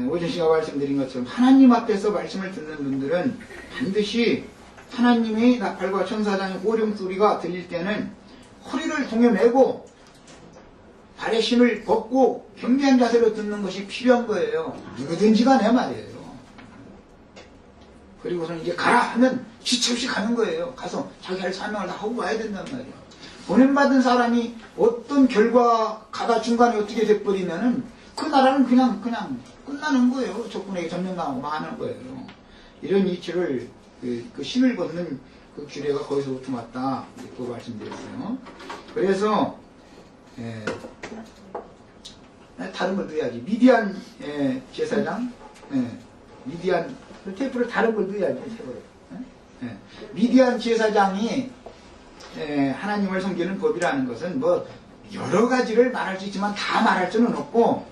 오전 씨가 말씀드린 것처럼 하나님 앞에서 말씀을 듣는 분들은 반드시 하나님의 나팔과 천사장의 호령 소리가 들릴 때는 허리를 동여매고 발에 신을 벗고 경계한 자세로 듣는 것이 필요한 거예요. 누구든지 간에 말이에요. 그리고서는 이제 가라 하면 지체 없이 가는 거예요. 가서 자기 할 사명을 다 하고 와야 된단 말이에요. 보냄받은 사람이 어떤 결과가 중간에 어떻게 돼버리면은 그 나라는 그냥 끝나는 거예요. 적군에게 점령당하고 망하는 거예요. 이런 이치를 그 신을 벗는 그 규례가 거기서부터 왔다. 그 말씀드렸어요. 그래서 다른 걸 넣어야지. 미디안 제사장, 미디안 테이프를 다른 걸 넣어야지. 미디안 제사장이 하나님을 섬기는 법이라는 것은 뭐 여러 가지를 말할 수 있지만 다 말할 수는 없고,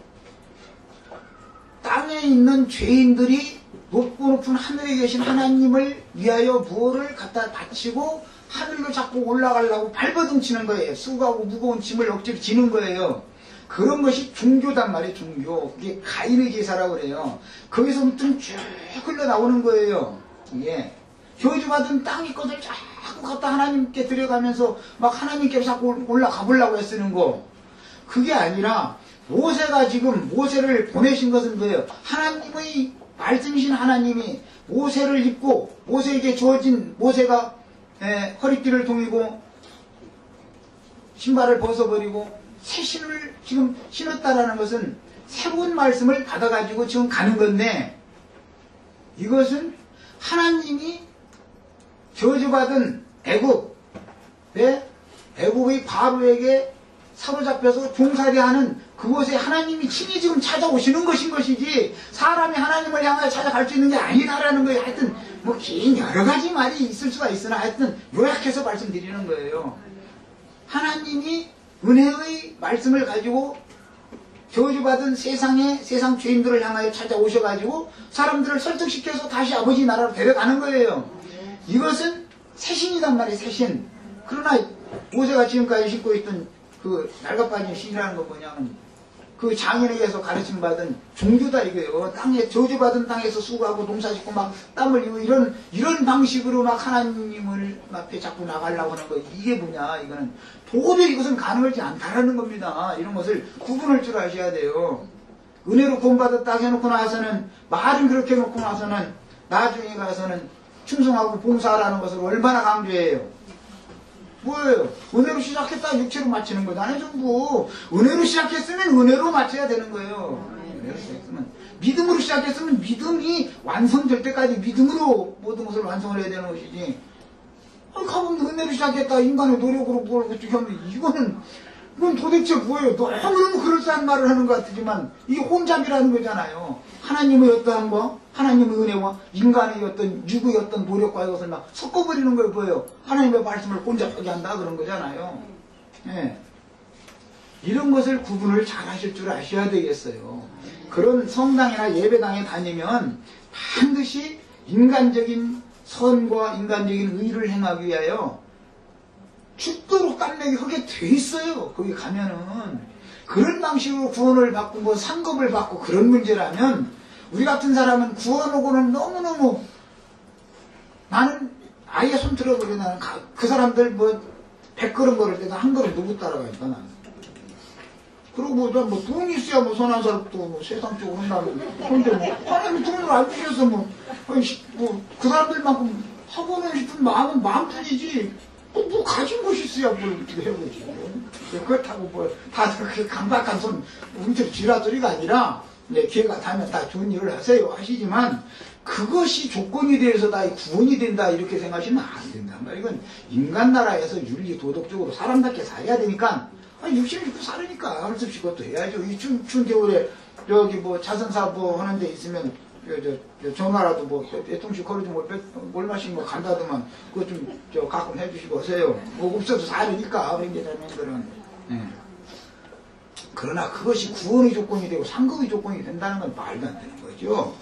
땅에 있는 죄인들이 높고 높은 하늘에 계신 하나님을 위하여 부어를 갖다 바치고 하늘로 자꾸 올라가려고 발버둥치는 거예요. 수고하고 무거운 짐을 억지로 지는 거예요. 그런 것이 종교단 말이에요. 종교. 그게 가인의 제사라고 그래요. 거기서부터 쭉 흘러나오는 거예요. 이게 저주받은 땅의 것을 자꾸 갖다 하나님께 들여가면서 막 하나님께 자꾸 올라가 보려고 애쓰는 거. 그게 아니라 모세가 지금 모세를 보내신 것은 뭐예요? 하나님의 말씀이신 하나님이 모세를 입고 모세에게 주어진, 모세가 허리띠를 동이고 신발을 벗어버리고 새 신을 지금 신었다라는 것은 새로운 말씀을 받아가지고 지금 가는 건데, 이것은 하나님이 저주받은 애국의 바로에게 사로잡혀서 종살이하는 그곳에 하나님이 친히 지금 찾아오시는 것이지, 사람이 하나님을 향하여 찾아갈 수 있는 게 아니다라는 거예요. 하여튼 뭐 긴 여러 가지 말이 있을 수가 있으나 하여튼 요약해서 말씀드리는 거예요. 하나님이 은혜의 말씀을 가지고 저주받은 세상 죄인들을 향하여 찾아오셔가지고 사람들을 설득시켜서 다시 아버지 나라로 데려가는 거예요. 이것은 새신이단 말이에요. 새신. 그러나 모세가 지금까지 신고 있던 그 낡아빠진 신이라는 건 뭐냐면 그 장인에 의해서 가르침받은 종교다 이거예요. 땅에 저주받은 땅에서 수고하고 농사짓고 막 땀 흘리고 이런 방식으로 막 하나님을 앞에 자꾸 나가려고 하는 거, 이게 뭐냐. 이거는 도저히 이것은 가능하지 않다라는 겁니다. 이런 것을 구분할 줄 아셔야 돼요. 은혜로 구원받았다 해놓고 나서는, 말은 그렇게 해놓고 나서는 나중에 가서는 충성하고 봉사하라는 것을 얼마나 강조해요. 뭐예요? 은혜로 시작했다 육체로 마치는 거잖아요. 전부 은혜로 시작했으면 은혜로 마쳐야 되는 거예요. 은혜로 시작했으면, 믿음으로 시작했으면 믿음이 완성될 때까지 믿음으로 모든 것을 완성을 해야 되는 것이지, 가보면 은혜로 시작했다 인간의 노력으로 뭘 어떻게 하면, 이건 도대체 뭐예요? 너무 그럴싸한 말을 하는 것 같지만 이게 혼잡이라는 거잖아요. 하나님의 어떠한 거, 하나님의 은혜와 인간의 어떤 육의 어떤 노력과 이것을 막 섞어버리는 거예요. 뭐예요? 하나님의 말씀을 혼잡하게 한다 그런 거잖아요. 이런 것을 구분을 잘 하실 줄 아셔야 되겠어요. 그런 성당이나 예배당에 다니면 반드시 인간적인 선과 인간적인 의를 행하기 위하여 죽도록 땀내게 하게 돼 있어요. 거기 가면은. 그런 방식으로 구원을 받고 뭐 상급을 받고 그런 문제라면, 우리 같은 사람은 구원 오고는 너무너무, 나는 아예 손 들어버려. 나는 그 사람들 뭐 100걸음 걸을 때도 한 걸음 누구 따라가니까 나는. 그리고 뭐 돈이 있어야 뭐 손 한 사람도 뭐 세상 쪽으로 한다면, 근데 뭐 하나님 돈을 안 주셔서 뭐 그 사람들만큼 하고는 싶은 마음은 마음뿐이지, 뭐 가진 것이 있어야 뭘 어떻게 해보지. 그렇다고 뭐 다들 그렇게 강박한 손 움츠러 쥐라소리가 아니라, 기회가 닿으면 다 좋은 일을 하세요 하시지만, 그것이 조건이 되어서 다 구원이 된다 이렇게 생각하시면 안 된단 말이에요. 이건 인간 나라에서 윤리 도덕적으로 사람답게 살아야 되니까, 육신을 입고 살으니까 할 수 없이 그것도 해야죠. 이 추운 겨울에 여기 뭐 자선사 뭐 하는 데 있으면 전화라도 뭐 대통령 걸어도 뭘 마시는 거 간다더만 그거 좀 가끔 해주시고 하세요. 뭐 없어도 사니까 회계자님들은. 그러나 그것이 구원의 조건이 되고 상급의 조건이 된다는 건 말도 안 되는 거죠.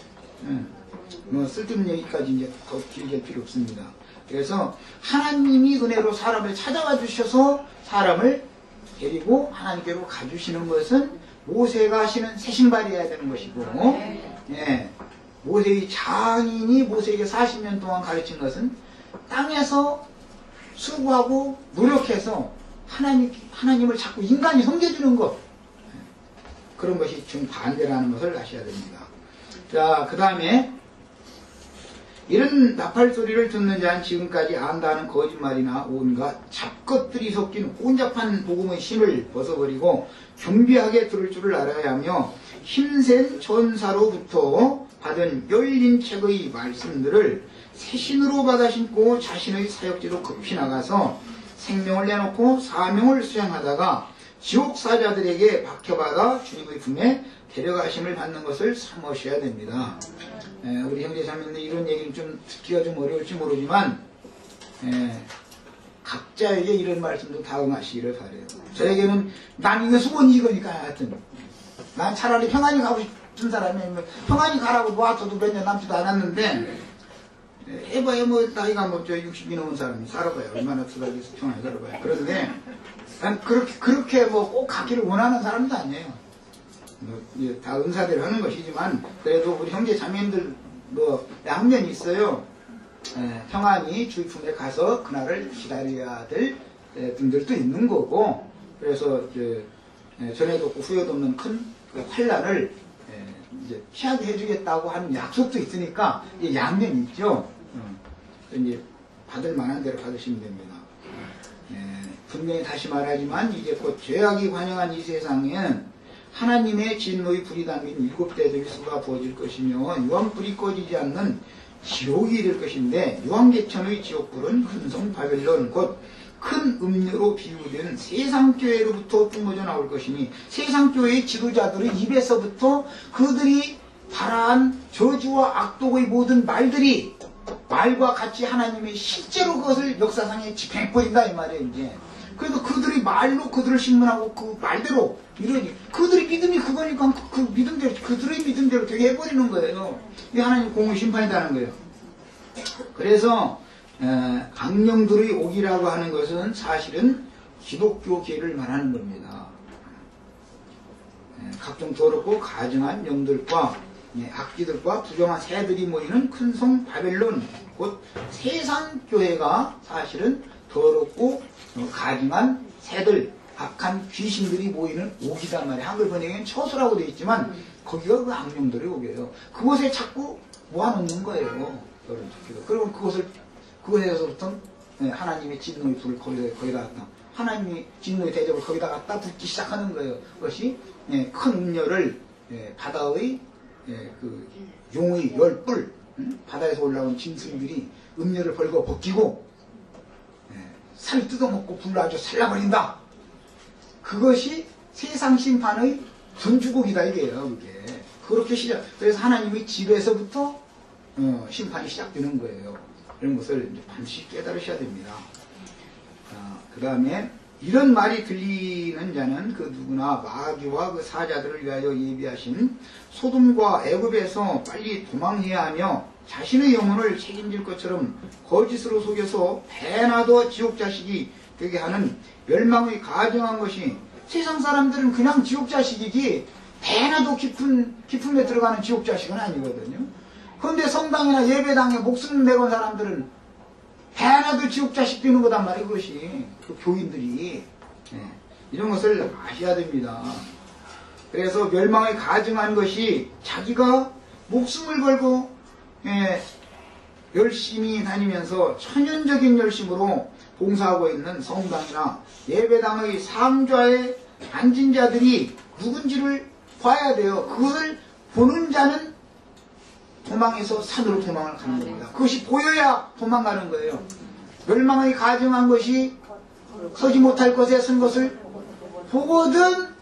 뭐 쓸데없는 얘기까지 이제 더 길게 필요 없습니다. 그래서 하나님이 은혜로 사람을 찾아와 주셔서 사람을 데리고 하나님께로 가주시는 것은 모세가 신은 새 신발이어야 되는 것이고, 예, 모세의 장인이 모세에게 40년 동안 가르친 것은 땅에서 수고하고 노력해서 하나님을 자꾸 인간이 섬겨주는 것, 그런 것이 정반대라는 것을 아셔야 됩니다. 자, 그 다음에 이런 나팔 소리를 듣는 자는 지금까지 안다는 거짓말이나 온갖 잡것들이 섞인 혼잡한 복음의 힘을 벗어버리고 겸비하게 들을 줄을 알아야 하며 힘센 전사로부터 받은 열린 책의 말씀들을 새신으로 받아 신고 자신의 사역지로 급히 나가서 생명을 내놓고 사명을 수행하다가 지옥사자들에게 박혀받아 주님의 품에 데려가심을 받는 것을 삼으셔야 됩니다. 우리 형제자매들 이런 얘기는 좀 듣기가 좀 어려울지 모르지만 각자에게 이런 말씀도 다 응하시기를 바라요. 저에게는 난 이거 수건이 이거니까 하여튼 난 차라리 평안히 가고 싶은 사람이 평안히 가라고 모아둬도 몇 년 남지도 않았는데 해봐야 뭐 나이가 뭐 60이 넘은 사람이 살아봐요. 얼마나 수달에서 평안히 살아봐요. 그런데 난 그렇게 뭐 꼭 가기를 원하는 사람도 아니에요. 다 은사대로 하는 것이지만 그래도 우리 형제 자매님들 뭐 양면이 있어요. 평안히 주의 품에 가서 그날을 기다려야 될 분들도 있는 거고, 그래서 전에도 없고 후회도 없는 큰 환란을 이제 피하게 해주겠다고 하는 약속도 있으니까 양면이 있죠. 이제 받을 만한 대로 받으시면 됩니다. 분명히 다시 말하지만 이제 곧 죄악이 관영한 이 세상엔 하나님의 진노의 불이 담긴 7대들의 수가 부어질 것이며 유황불이 꺼지지 않는 지옥이 될 것인데, 유황개천의 지옥불은 큰성 바벨론 곧 큰 음료로 비유된 세상교회로부터 뿜어져 나올 것이니, 세상교회의 지도자들의 입에서부터 그들이 발화한 저주와 악독의 모든 말들이 말과 같이 하나님이 실제로 그것을 역사상에 집행해버린다 이 말이에요. 이제 그래서 그들이 말로 그들을 신문하고 그 말대로 이러니 그들의 믿음이 그거니까 그 믿음대로 그들의 믿음대로 되게 해버리는 거예요. 이게 하나님 공의 심판이라는 거예요. 그래서 악령들의 옥이라고 하는 것은 사실은 기독교계를 말하는 겁니다. 각종 더럽고 가증한 영들과 악기들과 부정한 새들이 모이는 큰 성 바벨론, 곧 세상교회가 사실은 더럽고 가증한 새들, 악한 귀신들이 모이는 옥이단 말이에요. 한글 번역에는 처소라고 되어 있지만 거기가 그 악령들의 옥이에요. 그곳에 자꾸 모아놓는 거예요. 그러면 그곳에서부터 하나님의 진노의 불을 거기다 갖다, 하나님이 진노의 대접을 거기다 갖다 붓기 시작하는 거예요. 그것이 큰 음료를 바다의 그 용의 열불, 바다에서 올라온 짐승들이 음료를 벌거 벗기고 살 뜯어먹고 불로 아주 살라버린다. 그것이 세상 심판의 전주곡이다 이게요. 그게 그렇게 그래서 하나님의 집에서부터 심판이 시작되는 거예요. 이런 것을 이제 반드시 깨달으셔야 됩니다. 그 다음에 이런 말이 들리는 자는 그 누구나 마귀와 그 사자들을 위하여 예비하신 소돔과 애굽에서 빨리 도망해야 하며 자신의 영혼을 책임질 것처럼 거짓으로 속여서 배나도 지옥 자식이 되게 하는 멸망의 가증한 것이, 세상 사람들은 그냥 지옥 자식이지 배나도 깊음에 들어가는 지옥 자식은 아니거든요. 그런데 성당이나 예배당에 목숨 내건 사람들은 배나도 지옥 자식 되는 거단 말이에요. 그것이 그 교인들이 이런 것을 아셔야 됩니다. 그래서 멸망에 가증한 것이 자기가 목숨을 걸고 열심히 다니면서 천연적인 열심으로 봉사하고 있는 성당이나 예배당의 상좌에 앉은 자들이 누군지를 봐야 돼요. 그것을 보는 자는 도망해서 산으로 도망을 가는 겁니다. 그것이 보여야 도망가는 거예요. 멸망의 가증한 것이 서지 못할 것에 쓴 것을 보거든